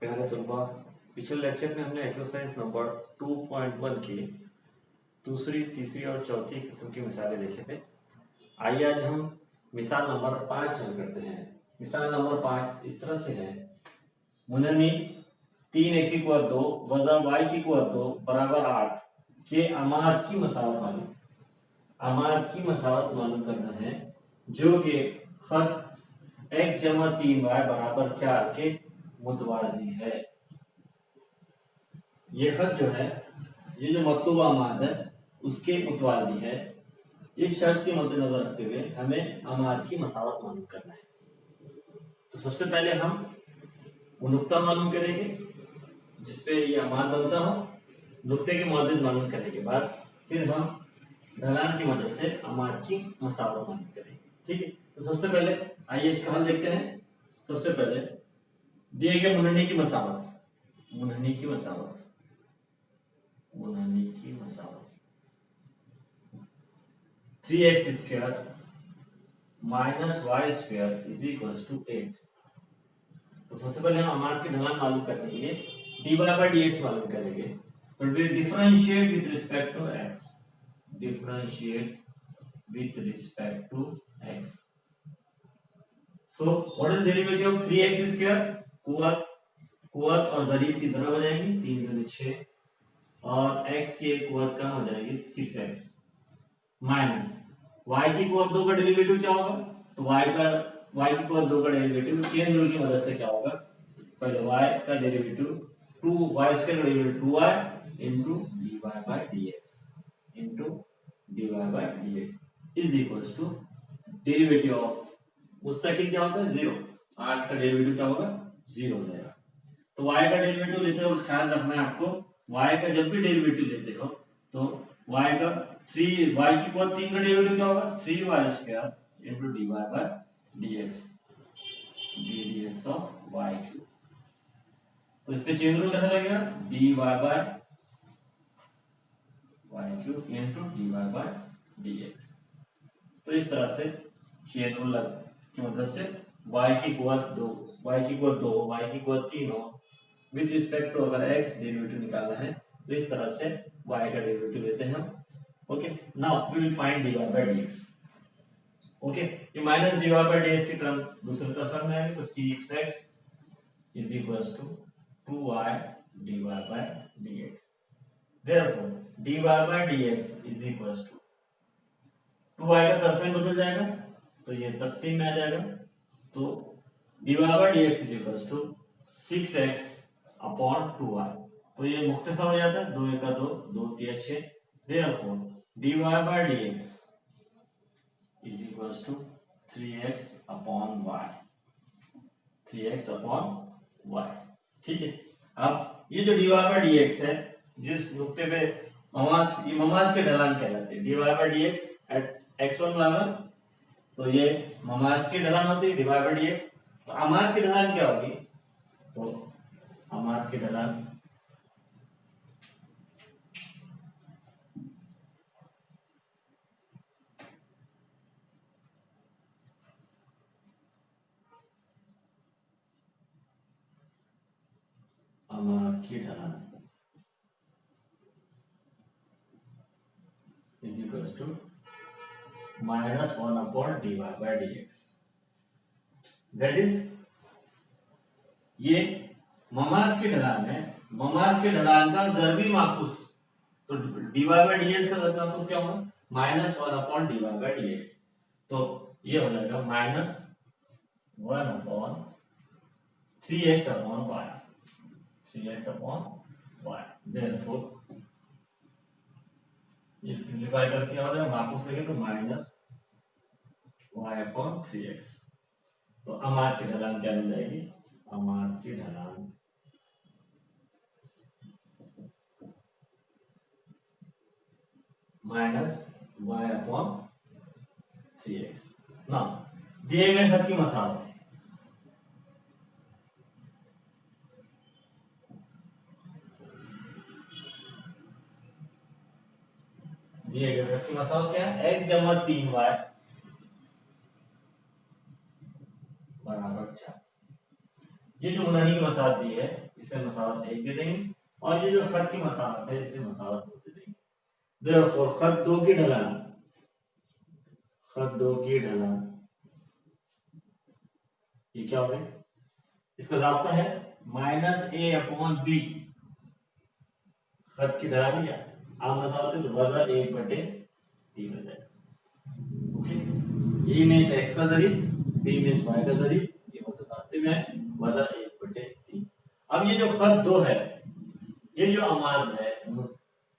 प्यारे तलबा, पिछले लेक्चर में हमने एक्सरसाइज नंबर 2.1 की दूसरी, तीसरी और चौथी किस्म की मिसालें देखे थे। आइए आज हम मिसाल नंबर 5 हल करते हैं। मिसाल नंबर 5 इस तरह से है, मुननी 3x की कुवत 2 वजा y की कुवत 2 बराबर 8 के अमाद की मसावत मालूम। अमाद की मसावत मालूम करना है जो कि खत x जमा 3y बराबर 4 के मुतवाजी है। ये खत जो है, ये जो मतलूबा अमाद है उसके मुतवाजी है। इस शर्त के मद्देनजर रखते हुए हमें अमाद की मसावत मालूम करना है। तो सबसे पहले हम वो नुक्ता मालूम करेंगे जिसपे ये अमाद बनता हो। नुक्ते के मौजूद मालूम करने के बाद फिर हम ढलान की मदद से अमाद की मसावत मालूम करेंगे। ठीक है, तो सबसे पहले आइए इसका हल देखते हैं। सबसे पहले दिए गए मुननी की मसावत, मुननी की मसावत 3x square minus y square is equal to 8। तो सबसे पहले हम अमाद की ढलान मालूम करने के लिए dy बाई dx मालूम करेंगे। तो differentiate with respect to x, differentiate with respect to x। So what is derivative of 3x square? कुवत कुवत और जरीब की तरफ हो जाएगी, 3 दूनी 6 और x की कुवत कम हो जाएगी 6x माइनस y की कुवत 2 का डेरिवेटिव क्या होगा? तो y की कुवत 2 का डेरिवेटिव चेन रूल की मदद से क्या होगा? पहले y का डेरिवेटिव 2y स्क्वायर का derivative 2y into dy by dx into dy by dx is equals to derivative of मुस्तकिल क्या होता है 0। 8 का डेरिवेटिव क्या होगा? 0 हो जाएगा। तो y का डेरिवेटिव लेते हो ख्याल रखना है आपको, y का जब भी डेरिवेटिव लेते हो तो y का 3y की कुवत 3 का डेरिवेटिव क्या होगा? 3y square into dy by dx dx of y cube. तो इस पे चेन रूल कैसा लगेगा? dy by y cube into dy by dx। तो इस तरह से चेन रूल की मदद से y की कुवत 2, y की कुवत 2, y की कुवत 3 हो विद रिस्पेक्ट टू अगर x डेरिवेटिव निकालना है तो इस तरह से y का डेरिवेटिव लेते हैं हम। Okay, now we will find dy by dx। Okay, ये माइनस dy बाय dx की टर्म दूसरी तरफ में आएगी तो 6x is equals to 2y dy by dx। therefore dy by dx is equals to 2y का तरफेन बदल जाएगा तो ये तकसीम में आ जाएगा। तो dy by dx is equals to 6x upon 2y। तो ये मुख्तसर हो जाता है, 2 1 2 2 3 6। therefore dy by dx is equals to 3x upon y, 3x upon y। ठीक है, अब ये जो dy बाय dx है, जिस नुक्ते पे ये ममाज के ढलान कहलाते हैं, dy by dx eight x1 y1, तो ये ममाज की ढलान होती है dy बाय dx। तो अमाद की ढलान क्या होगी? तो अमाद की ढलान is equals to minus 1 upon dy by dx। That is ये ममाज की ढलान है, ममाज की ढलान का ज़रबी माकूस। तो dy बाय dx का ज़रबी माकूस क्या होगा? Minus 1 upon dy by dx। तो ये हो जाएगा minus 1 upon 3x upon y, 3x upon y। Therefore ये सिंपलीफाई करके क्या हो जाएगा? माकूस लेंगे तो माइनस y अपॉन 3x। तो अमाद की ढलान क्या मिल जाएगी? अमाद की ढलान माइनस y अपॉन 3x। ना दिए गए खत की मसावत, दिए गए खत की मसावत क्या है? x जमा 3y बराबर 4। ये जो मुननी की मसावत दी है इसे मसावत 1 दे देंगे और ये जो खत की मसावत है इसे मसावत 2 दे देंगे। देयरफॉर खत 2 की ढलान, खत 2 की ढलान ये क्या होगा, इसका जाब्ता है -a/b। खत की ढलान या आम मसावत है तो वज़ा 1/3 हो जाएगा। ओके, ए मींस x का ज़रीब, b मींस y का ज़रीब, ये बताते में वज़ा 1/3। अब ये जो खत 2 है, ये जो अमाद है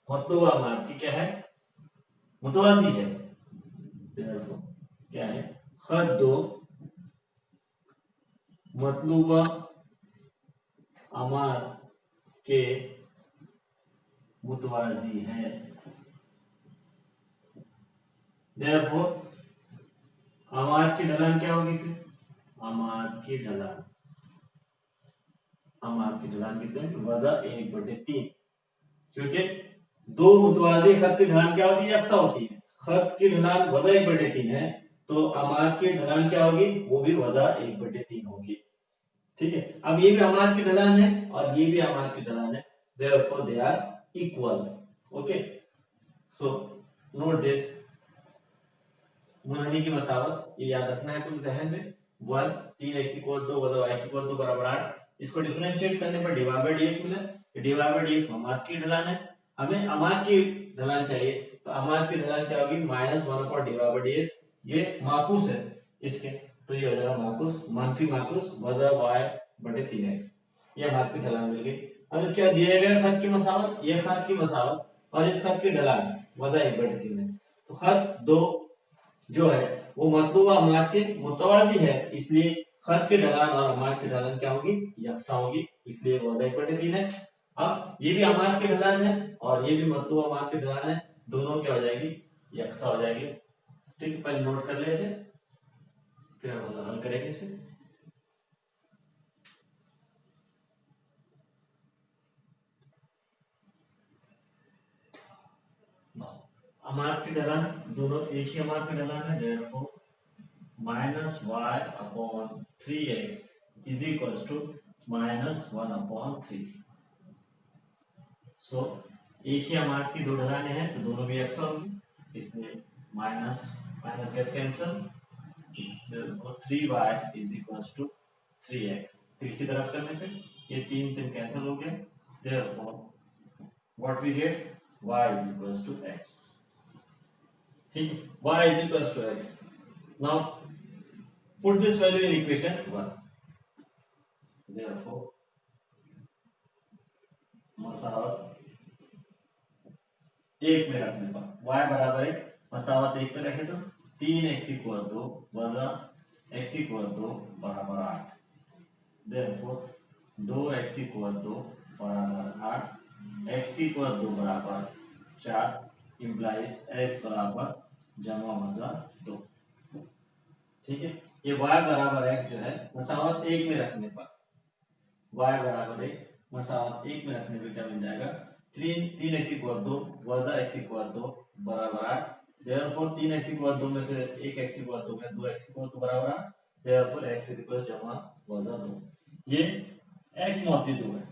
मतलूबा अमाद की क्या है, मुतवाज़ी है। क्या है, खत 2 मतलूबा अमाद के मुतवाज़ी है। देयरफॉर अमाद की ढलान क्या होगी, फिर अमाद की ढलान, अमाद की ढलान कितने, वज़ा 1/3, क्योंकि दो मुतवाज़ी खत की ढलान क्या होती है, यकसा होती है। खत की ढलान वज़ा 1/3 है तो अमाद की ढलान क्या होगी, वो भी वज़ा 1/3 होगी। ठीक है, अब ये भी अमाद की ढलान है और ये भी अमाद की ढलान है, therefore they are equal. Okay, so note this, मुनहनी की मसावत ये याद रखना है कुछ जहन में। 1 3x = 2 वज़ा y = 2 बराबर 8। इसको डिफरेंशिएट करने पर dy/dx मिला, dy/dx अमाद की ढलान है, हमें अमाद की ढलान चाहिए तो अमाद की ढलान क्या होगी, -1/dy/dx, ये माकूस है इसके, तो ये हो जाएगा माकूस, मनफी माकूस वज़ा y/3x, ये अमाद की ढलान मिल गई। अब इसके बाद दिए गए खत की मसावत, ये खत की मसावत और इस खत की ढलान वज़ा 1/3 है, तो खत 2 जो है वो मतलूबा अमाद के मुतवाज़ी है, इसलिए खत की ढलान और अमाद की ढलान क्या होगी, यकसा होगी, इसलिए वज़ा 1/3 है। अब ये भी अमाद की ढलान है और ये भी मतलूबा अमाद की ढलान है, दोनों क्या हो जाएगी, यकसा हो जाएगी। ठीक है, पहले नोट कर ले इसे, फिर हम हल करेंगे इसे। अमाद की ढलान दोनों एक ही अमाद की ढलान है, therefore -y/3x is equals to -1/3। सो एक ही अमाद की दो ढलानें हैं तो दोनों भी यकसा होंगी, इसलिए minus minus get cancel, 3y is equals to 3x। तीसरी तरफ करने पे ये 3 3 कैंसिल हो गए, therefore what we get, y is equals to x। ठीक है, y is equals to x। now put this value in equation 1, therefore मसावत 1 में रखने पर y बराबर 1, मसावत 1 पे रखे तो 3x = 2 वज़ा x = 2 बराबर 8। देयरफॉर 2x = 2 बराबर 8, x = 2 बराबर 4 इंप्लाइज x बराबर जमा वज़ा 2। ठीक है, ये y बराबर x जो है मसावत 1 में रखने पर, y बराबर 1 मसावत 1 में रखने पर क्या मिल जाएगा, 3x = 2 वज़ा x = 2 बराबर 8। देयरफॉर 3x = 2 में से 1x = 2 में 2x = 2 बराबर 8, देयरफॉर x = जमा वज़ा 2। ये x मौजूद हो गए,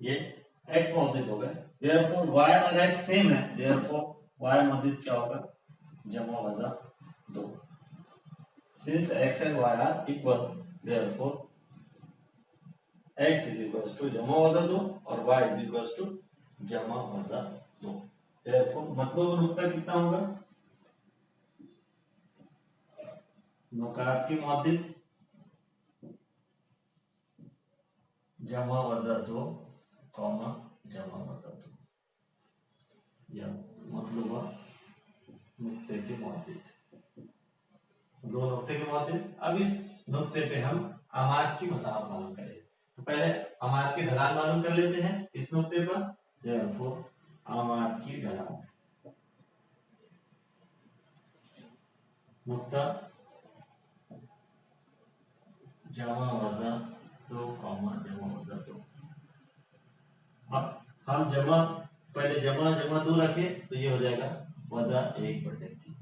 ये x मौजूद हो गए, देयरफॉर y और x सेम है, देयरफॉर y मौजूद क्या होगा, जमा वज़ा 2। Since x and y are equal, therefore x is equals to जमा वज़ा 2 और y is equals to जमा वज़ा 2। therefore मतलब नुक्ता कितना होगा, नुकात की मौजूद जमा वज़ा 2 कॉमा जमा वज़ा 2, या मतलब नुक्ते के मौजूद, दो नुक्ते के मौजूद। अब इस नुक्ते पे हम अमाद की मसावत मालूम करें, तो पहले अमाद की ढलान मालूम कर लेते हैं इस नुक्ते पर। therefore अमाद की ढलान नुक्ता जमा वज़ा 2 कॉमा जमा वज़ा 2। अब हम जमा पहले जमा जमा 2 रखे तो ये हो जाएगा वज़ा 1/3।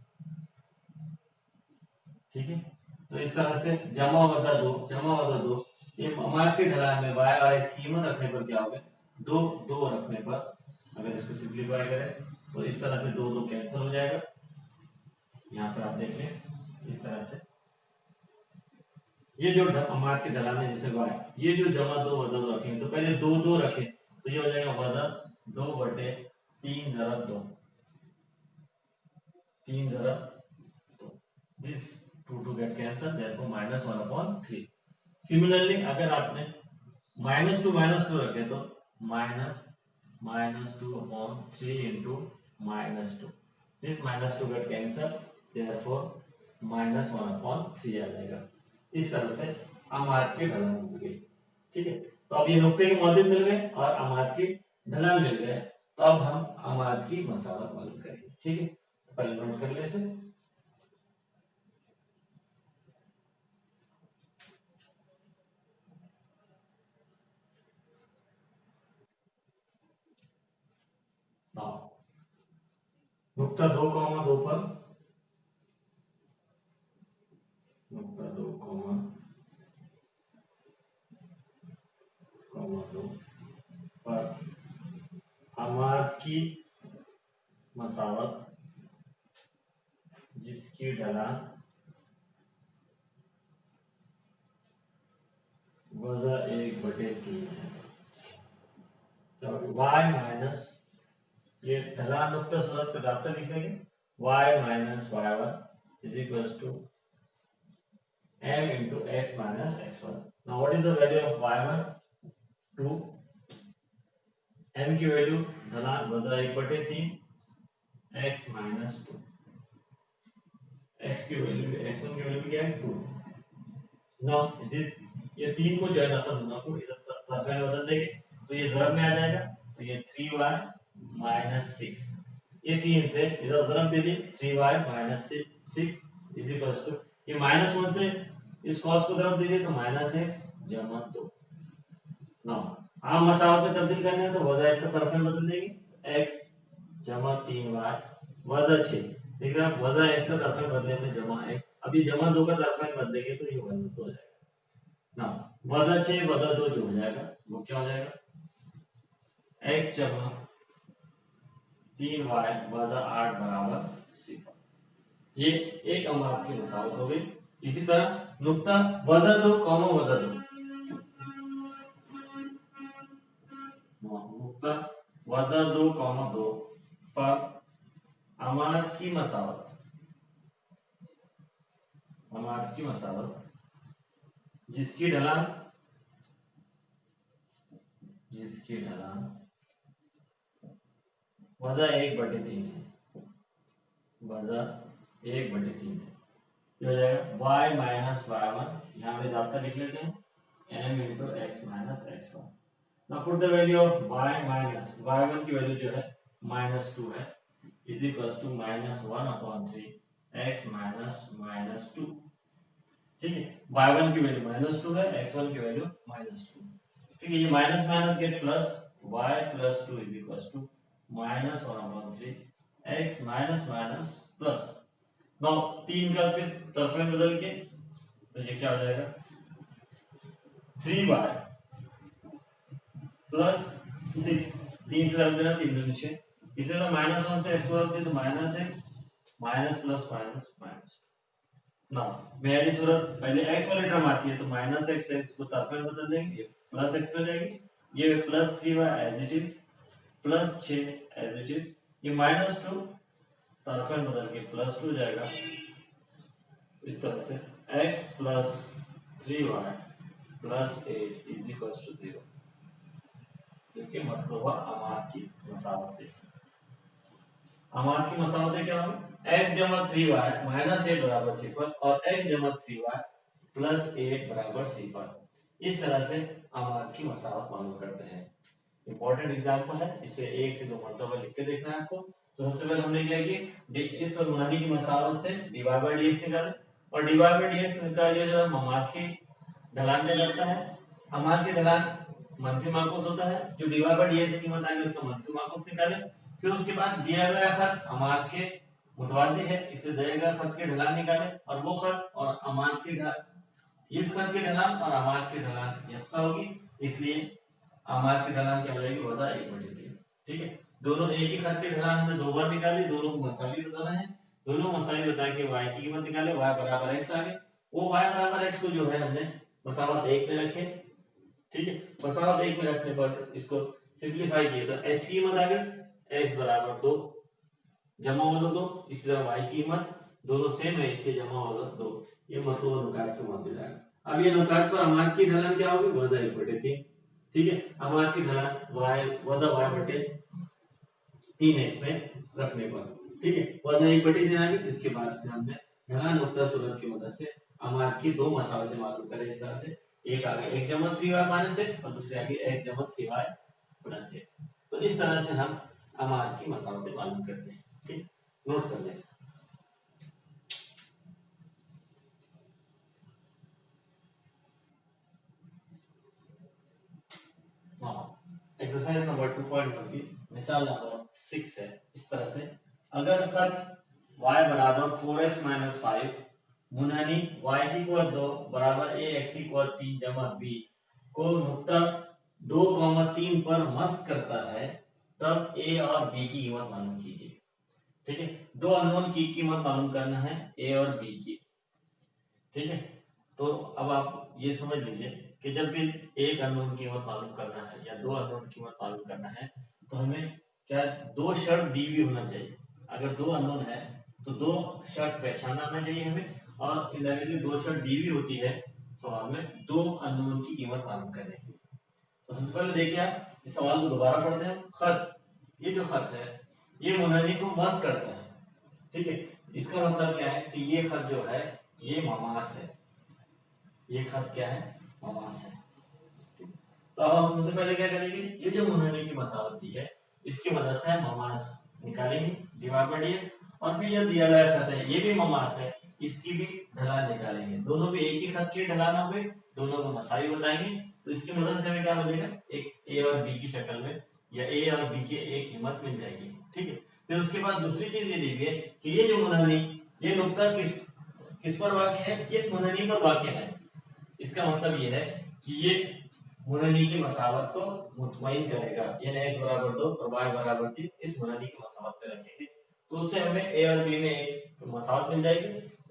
ठीक है, तो इस तरह से जमा वज़ा 2 जमा वज़ा 2 ये अमात के ढलान में y और x कीमत रखने पर क्या होगा, दो दो रखने पर अगर इसको सिंपलीफाई करें तो इस तरह से दो दो कैंसिल हो जाएगा। यहाँ पर आप देख लें इस तरह से ये जो अमात के ढलान है जैसे y, ये जो जमा दो वजन रखेंगे तो पहले दो दो रखें तो ये हो जाएगा वजन 2/3 ज़रब 2, 3 ज़रब 2, this 2 get cancel, therefore -1/3। Similarly अगर आपने -2 रखे तो -2/3 into -2, this -2 get cancel, therefore -1/3 आ जाएगा। इस तरह से अमात की ढलान मिल गई। ठीक है, तो अब ये नुक्ते के मौजूद मिल गए और अमात की ढलान मिल गए, तो अब हम अमात की मसावत मालूम करेंगे। ठीक है, तो पहले नोट कर ले इसे। नुक्ता 2,2 पर नुक्ता 2,2 पर अमात की मसावत जिसकी ढलान वज़ा 1/3 है, y माइनस, ये ढलान नुक्ता सूरत का दापता लिख लेंगे, y minus y1 is equals to m into x minus x1। now what is the value of y1? 2, m की वैल्यू ढलान वज़ा 1/3, x minus 2, x की वैल्यू x1 की वैल्यू क्या है 2। now this ये तीन को जो है ना सब को इधर तरफ में बदल देंगे तो ये ज़रब में आ जाएगा, तो ये 3y minus 6, ये तीन से इधर ज़रब दे दी 3y minus 6 is equals to, ये -1 से इस cos को तरफ दे दिए तो -x जमा 2। ना आम मसावत में तब्दील करने हैं तो वज़ा इसका तरफ में बदल देंगे, x जमा 3y वज़ा 6, देख रहे हैं आप वज़ा x का तरफ में बदले में जमा x, अब ये जमा 2 का तरफ में बदलेंगे तो ये वज़न 2 हो जाएगा ना, वज़ा 6 वज़ा 2 जो हो जाएगा वो क्या हो जाएगा, x जमा 3y वज़ा 8 बराबर 0। ये एक अमात की मसावत हो गई। इसी तरह नुक्ता वज़ा 2, वज़ा 2, नुक्ता वज़ा 2, 2 पर अमात की मसावत जिसकी ढलान वज़ा 1/3 है, वज़ा 1/3 है, हो जाएगा y माइनस y1, यहाँ पे जाब्ता लिख लेते हैं m into x minus x1। now put the value of y minus y1 की वैल्यू जो है -2 है is equals to -1/3 x minus -2। ठीक है, y1 की वैल्यू -2 है, x1 की वैल्यू -2। ठीक है, ये minus minus get plus, y plus 2 is equals to -1/3 x minus minus plus. Now 3 का फिर तरफ में बदल के तो ये क्या हो जाएगा 3y प्लस 6, 3 से रख देना 3 दूनी 6, इसे तो -1 से x को रख दे तो -x minus plus minus minus. ना मेरी सूरत पहले x वाली टर्म आती है तो -x को तरफ में बदल देंगे प्लस x में जाएगी, ये plus 3y as it is, plus 6 as it is, ये -2 तरफ में बदल के +2 जाएगा। इस तरह से x plus 3y plus 8 is equal to 0, क्योंकि मतलब हुआ अमात की मसावत। अमात की मसावत क्या होगी, x जमा 3y माइनस 8 बराबर 0 और x जमा 3y प्लस 8 बराबर 0। इस तरह से अमात की मसावत मालूम करते हैं। इंपॉर्टेंट एग्जांपल है, इसे 1 से 2 मरतबा लिख के देखना है आपको। तो सबसे पहले हमने क्या किया, इस मुनादी की मसावत से dy by dx निकाले और dy by dx निकालिए जो है अमात की ढलान में लगता है। अमात की ढलान मंफी मार्कोस होता है, जो dy by dx कीमत आएगी उसका मंफी मार्कोस निकाले। फिर उसके बाद दिया गया खत अमात के मुतवाज़ी है, इसलिए दिया गया खत की ढलान निकाले और वो खत और अमात की इस खत की ढलान और आमाज की ढलान यकसा होगी, इसलिए आमाज की ढलान क्या हो जाएगी, वजा 1/3। ठीक है, दोनों एक ही खत की ढलान हमने दो बार निकाली, दोनों को मसावी बताना है। दोनों मसावी बता के y की कीमत निकाले, y बराबर x आ गए। वो y बराबर x को जो है हमने मसावत 1 में रखे। ठीक है, मसावत 1 में रखने पर इसको सिंपलीफाई किए तो x की कीमत आ गई x बराबर 2 जमा वजन 2। इसी तरह y की कीमत दोनों सेम है, इसलिए जमा वजन 2। ये मतलब अनुपात की मध्य जाएगा। अब ये अनुपात पर आमाज की ढलान क्या होगी, वजा 1/3। ठीक है, आमाज की ढलान y वजा y/3 है इसमें रखने पर। ठीक है, वजन 1/3 आ गई। इसके बाद फिर हमने ढलान नुक्ता सूरत की मदद से आमाज की दो मसावतें मालूम करें। इस तरह से एक आगे x जमा 3y माइनस से और दूसरी आगे x जमा 3y प्लस से। तो इस तरह से हम आमाज की मसावतें मालूम करते हैं। ठीक, नोट कर लें। एक्सरसाइज नंबर 2.1 की मिसाल नंबर 6 है इस तरह से। अगर खत y बराबर 4x - 5 मुनानी y की कुवत 2 बराबर ax की कुवत 3 जमा b को नुक्ता 2,3 पर मस करता है, तब a और b की कीमत मालूम कीजिए। ठीक है, दो अननोन की कीमत मालूम करना है a और b की। ठीक है, तो अब आप ये समझ लीजिए कि जब भी एक अननोन कीमत मालूम करना है या दो अननोन कीमत मालूम करना है, तो हमें क्या दो शर्त दी हुई होना चाहिए। अगर दो अननोन है तो दो शर्त पहचानना आना चाहिए हमें, और इनडायरेक्टली दो शर्त दी हुई होती है सवाल में दो अननोन की कीमत मालूम करने की। तो सबसे पहले देखिए आप इस सवाल को दोबारा पढ़ते हैं। खत, ये जो खत है ये मुनादी को मस करता है। ठीक है, इसका मतलब क्या है कि ये खत जो है ये ममास है। ये खत क्या है, ममास है। तो अब हम सबसे पहले क्या करेंगे, ये जो मुनादी की मसावत दी है इसकी मदद से हम ममास निकालेंगे, डिवाइड बाय dx। और फिर जो दिया गया खत है ये भी ममास है, इसकी भी ढलान निकालेंगे। दोनों भी एक ही खत की ढलान हो गई, दोनों को मसावी बताएंगे। तो इसकी मदद से हमें क्या मिलेगा, एक a और b की शक्ल में या a और b की एक कीमत मिल जाएगी। ठीक है, फिर उसके बाद दूसरी चीज ये दी हुई है कि ये जो मुनादी ये नुक्ता किस पर वाक़ है, इस मुनादी पर वाक़ है। इसका मतलब ये है कि ये मुनादी की मसावत को मुतमईन करेगा, यानी x बराबर 2 और y बराबर 3 इस मुनादी की मसावत पे रखेंगे तो उससे हमें a और b में एक मसावत मिल जाएगी।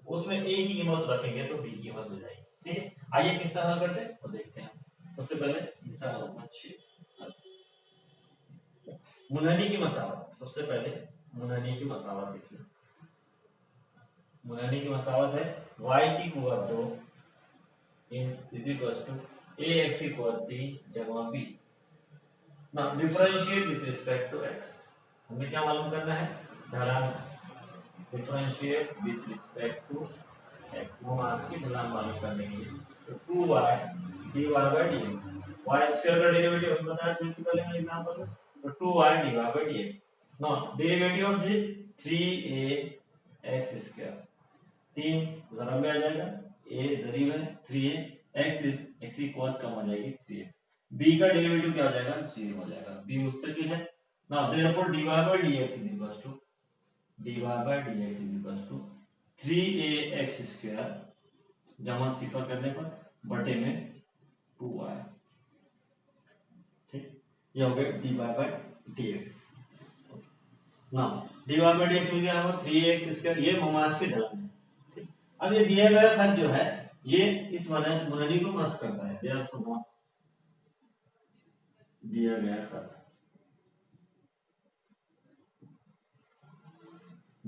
उसमें a की कीमत रखेंगे तो b की कीमत मिल जाएगी। ठीक है, आइए किस तरह हल करते हैं तो देखते हैं। सबसे पहले मिसाल नंबर 6, मुनादी की मसावत। सबसे पहले मुनादी की मसावत लिख लो। मुनादी की मसावत है y की कुवत 2 is equals to ax equal 3 जमा b। Now differentiate with respect to x। हमें क्या मालूम करना है, ढलान। differentiate with respect to x, मास की ढलान मालूम करने के लिए तो 2y dy by dx। y square का डेरिवेटिव हम बताया सबसे पहले मैं एग्जांपल में, तो 2y dy by dx। Now derivative of this 3a x square, 3 जरा में आ जाएगा, a जरीब है 3a x की कुवत कम हो जाएगी 3x। b का डेरिवेटिव क्या हो जाएगा, 0 हो जाएगा, b मुस्तकिल है। Now therefore dy by dx is equals to 3ax square जमा सिफर करने पर बटे में 2y। ठीक, ये हो गया dy by dx। Now dy by dx मिल गया हमें 3ax स्क्वायर, ये ममास की ढलान है। ठीक, अब ये दिया गया खत जो है ये इस मुनादी को मस करता है। देयरफॉर दिया गया खत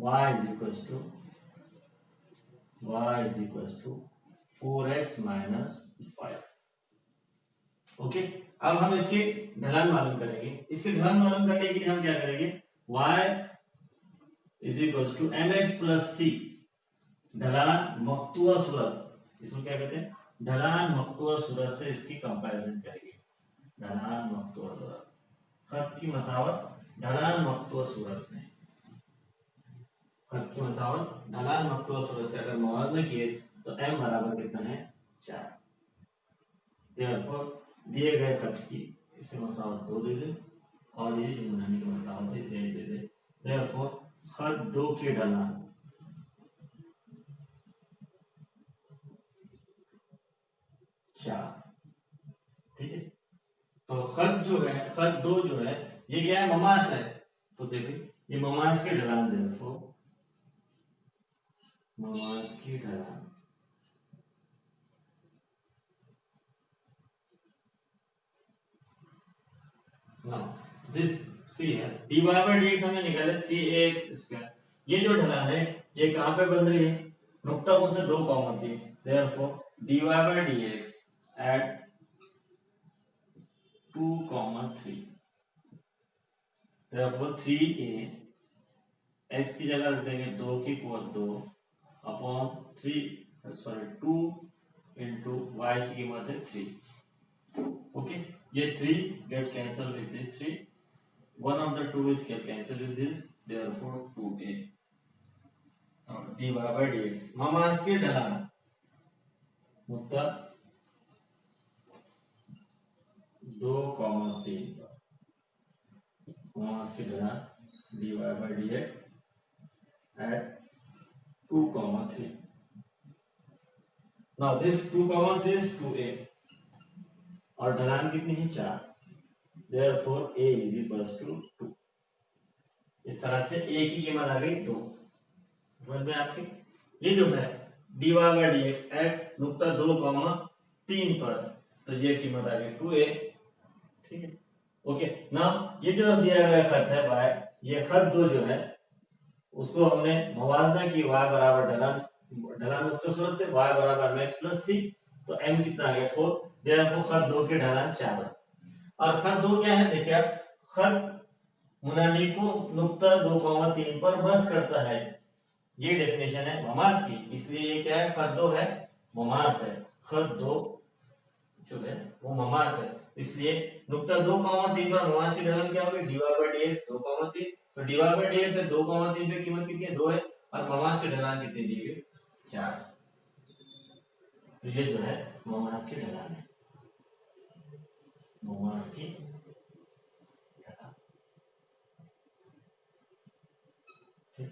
y is equals to 4x minus 5। Okay, अब हम इसकी ढलान मालूम करेंगे। इसकी ढलान मालूम करने के लिए हम क्या करेंगे, y is equals to mx plus c। ढलान मक्तूआ सूरत, इसको क्या कहते हैं, ढलान मक्तूआ सूरत से इसकी कंपैरिजन करेंगे। ढलान मक्तूआ सूरत, खत की मसावत ढलान मक्तूआ सूरत में, खत की मसावत ढलान मक्तूआ सूरत से अगर मुआवजा किए तो m बराबर कितना है, 4। देयरफॉर दिए गए खत की इसे मसावत 2 दे दे और ये जो मुनादी की मसावत है इसे दे दे। देयरफॉर खत 2 की ढलान 4। ठीक है, तो खत जो है, खत 2 जो है ये क्या है, ममास है। तो देखिए ये ममास की ढलान देखो, ममास की ढलान नाउ दिस सी है dy by dx हमने निकाले 3ax²। ये जो ढलान है ये कहां पे बन रही है, नुक्ता कौन से 2 कॉमन थी, therefore dy by dx at 2, 3, therefore 3a x की जगह रख देंगे 2 की power 2 upon 3 sorry 2 into y की कीमत है 3। ओके, ये 3 get cancel with this 3, one of the two will get cancel with this, therefore 2a dy by dx Mama's की ढलान नुक्ता 2, 3 ममास की ढलान dy by dx at 2, 3। now this 2, 3 is 2a और ढलान कितनी है 4, therefore a is equals to 2। इस तरह से a की कीमत आ गई 2। समझ में आपके, ये जो है dy by dx एट नुक्ता 2, 3 पर, तो ये कीमत आ गई 2a। ठीक है, ओके। नाउ ये जो दिया गया खत है y, ये खत 2 जो है उसको हमने मुवाजना की y बराबर ढलान, ढलान नुक्ता सूरत से y बराबर mx प्लस c, तो m कितना आ गया 4, देयरफॉर खत 2 के ढलान 4 है। और खत 2 क्या है, देखिए आप, खत मुनादी को नुक्ता 2, 3 पर बस करता है, ये डेफिनेशन है ममास की, इसलिए ये क्या है, खत 2 है, ममास है। खत 2 जो है वो ममास है, इसलिए नुक्ता 2, 3 पर ममास की ढलान क्या होगी, dy by dx 2, 3। तो dy by dx है 2, 3 पे कीमत कितनी है 2 है, और ममास की ढलान कितनी दी गई 4। तो ये जो है ममास की ढलान है, ममास की ढलान। ठीक,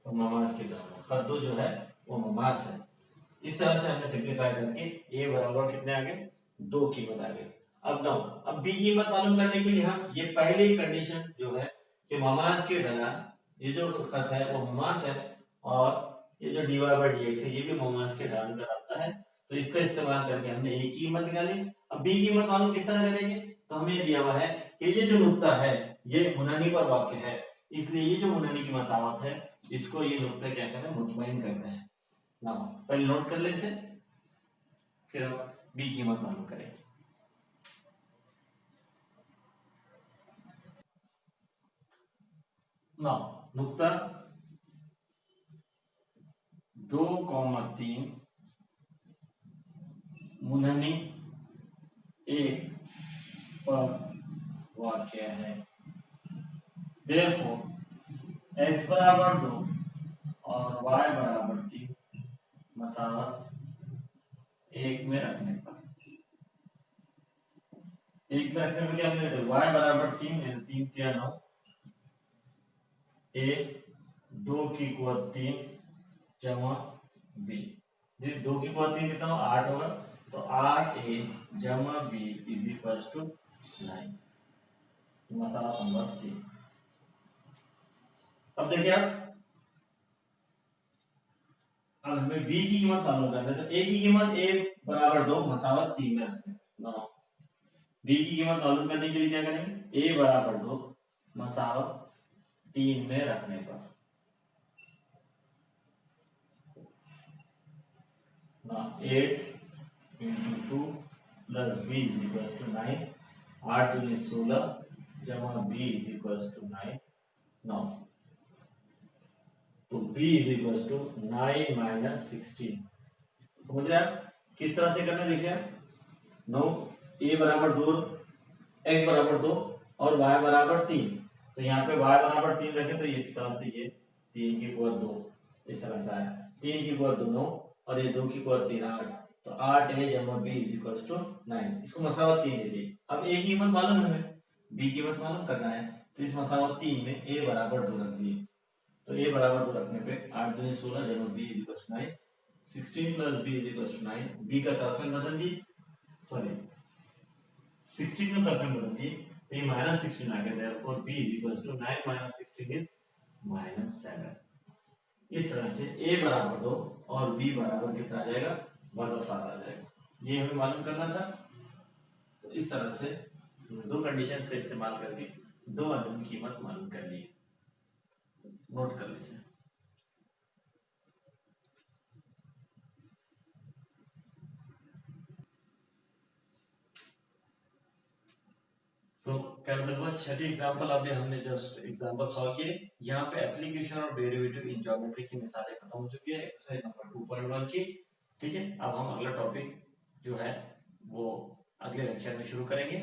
तो ममास की ढलान खत 2 जो है वो ममास है। इस तरह से हमने सिंप्लीफाई करके a बराबर कितने आ गए, 2 कीमत आ गई। अब नाउ अब b कीमत मालूम करने के लिए हम ये पहली कंडीशन जो है कि ममास की ढलान, ये जो खत है वो ममास है और ये जो dy by dx है ये भी ममास के ढलान कराता है, तो इसका इस्तेमाल करके हमने a की कीमत निकाली। अब b की कीमत मालूम किस तरह करेंगे, तो हमें ये दिया हुआ है कि ये जो नुक्ता है ये मुनानी पर वाक़ है, इसलिए ये जो मुनानी की मसावत है इसको ये नुक्ता क्या कहते हैं, मुतमईन करते हैं। ना पहले नोट कर ले इसे, फिर हम बी कीमत मालूम करेंगे। ना नुक्ता 2, 3 मुनहनी 1 पर वाक़या है, देयरफॉर x बराबर 2 और y बराबर 3 मसावत 1 में रखने पर, 1 में रखने पर क्या मिलेगा, y बराबर 3 यानी 3 3 9, a 2 की कुवत 3 जमा b, जिस 2 की कुवत 3 कितना हो 8 होगा, तो 8a जमा b इज इक्वल टू 9, मसाला नंबर 3। अब देखिए अब हमें b की कीमत मालूम करना है, तो a की कीमत a बराबर 2 मसावत 3 में रखते हैं। b की कीमत मालूम करने के लिए क्या करेंगे, a बराबर 2 मसावत 3 में रखने पर, ना 8 into 2 plus b is equals to 9, 8 दूनी 16 जमा b is equals to 9। now तो b is equals to 9 minus 16, समझ रहे आप किस तरह से करना, देखिए 9 a बराबर 2 x बराबर 2 और y बराबर 3, तो यहाँ पे y बराबर 3 रखें तो इस तरह से ये 3 की पावर 2 इस तरह से आया, 3 की पावर 2 9 और ये 2 की पावर 3 8, तो 8a जमा b इज इक्वल्स टू 9, इसको मसावत 3 दे दी। अब a की कीमत मालूम है, हमें b की कीमत मालूम करना है, तो इस मसावत 3 में a बराबर 2 रख दिए, तो a बराबर 2 रखने पे 8 दूनी 16 जमा b is equals to 9, 16 plus b is equals to 9, b का टर्सन बदल दी सॉरी 16 में तरफ बदलती है तो ये -16 आ गया, therefore b is equal to 9 - 16 is -7। इस तरह से a बराबर 2 और b बराबर कितना आ जाएगा, वर्गफल आ जाएगा। ये हमें मालूम करना था। तो इस तरह से दो कंडीशंस का इस्तेमाल करके दो अननोन कीमत मालूम कर ली। नोट कर लीजिए। तो क्या मतलब छठी एग्जांपल अभी हमने जस्ट एग्जांपल सॉल्व किए। यहाँ पे एप्लीकेशन और डेरिवेटिव इन ज्योमेट्री की मिसालें खत्म हो चुकी है एक्सरसाइज नंबर 2.1 की। ठीक है, अब हम अगला टॉपिक जो है वो अगले लेक्चर में शुरू करेंगे।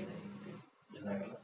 जज़ाकल्लाह।